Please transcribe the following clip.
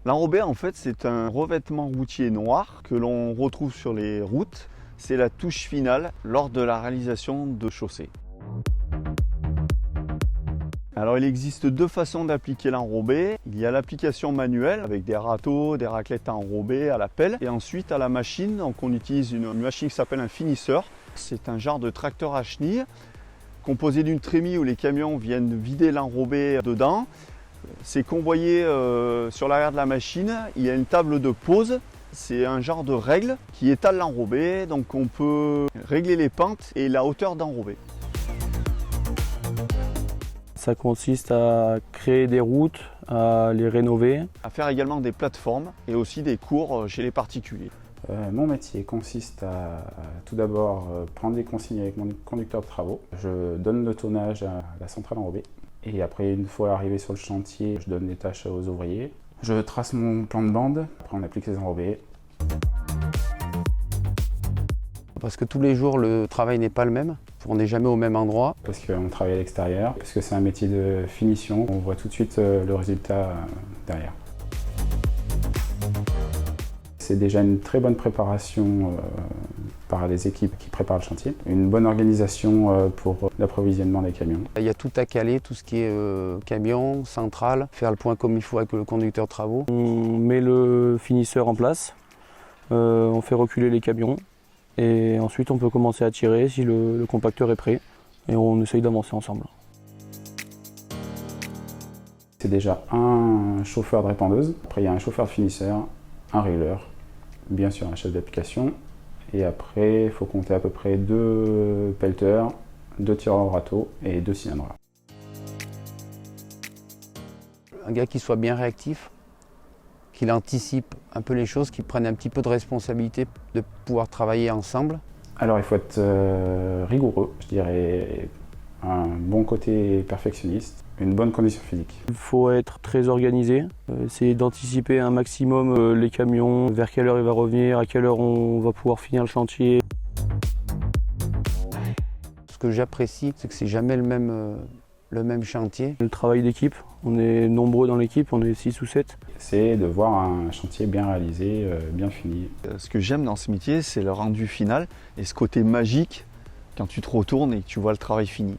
L'enrobé, en fait, c'est un revêtement routier noir que l'on retrouve sur les routes. C'est la touche finale lors de la réalisation de chaussées. Alors il existe deux façons d'appliquer l'enrobé. Il y a l'application manuelle avec des râteaux, des raclettes à enrober à la pelle. Et ensuite à la machine, donc on utilise une machine qui s'appelle un finisseur. C'est un genre de tracteur à chenilles composé d'une trémie où les camions viennent vider l'enrobé dedans. C'est convoyé sur l'arrière de la machine. Il y a une table de pose. C'est un genre de règle qui étale l'enrobé. Donc on peut régler les pentes et la hauteur d'enrobé. Ça consiste à créer des routes, à les rénover. À faire également des plateformes et aussi des cours chez les particuliers. Mon métier consiste à tout d'abord prendre des consignes avec mon conducteur de travaux. Je donne le tonnage à la centrale enrobée. Et après, une fois arrivé sur le chantier, je donne les tâches aux ouvriers. Je trace mon plan de bande, après on applique les enrobés. Parce que tous les jours, le travail n'est pas le même. On n'est jamais au même endroit. Parce qu'on travaille à l'extérieur, parce que c'est un métier de finition. On voit tout de suite le résultat derrière. C'est déjà une très bonne préparation par les équipes qui préparent le chantier. Une bonne organisation pour l'approvisionnement des camions. Il y a tout à caler, tout ce qui est camion, centrale, faire le point comme il faut avec le conducteur de travaux. On met le finisseur en place, on fait reculer les camions et ensuite on peut commencer à tirer si le compacteur est prêt et on essaye d'avancer ensemble. C'est déjà un chauffeur de répandeuse, après il y a un chauffeur de finisseur, un régleur, bien sûr un chef d'application, et après il faut compter à peu près 2 pelleteurs, 2 tireurs au râteau et 2 cylindres. Un gars qui soit bien réactif, qu'il anticipe un peu les choses, qu'il prenne un petit peu de responsabilité de pouvoir travailler ensemble. Alors il faut être rigoureux, je dirais un bon côté perfectionniste, une bonne condition physique. Il faut être très organisé, essayer d'anticiper un maximum les camions, vers quelle heure il va revenir, à quelle heure on va pouvoir finir le chantier. Ce que j'apprécie, c'est que c'est jamais le même chantier. Le travail d'équipe, on est nombreux dans l'équipe, on est 6 ou 7. C'est de voir un chantier bien réalisé, bien fini. Ce que j'aime dans ce métier, c'est le rendu final et ce côté magique quand tu te retournes et que tu vois le travail fini.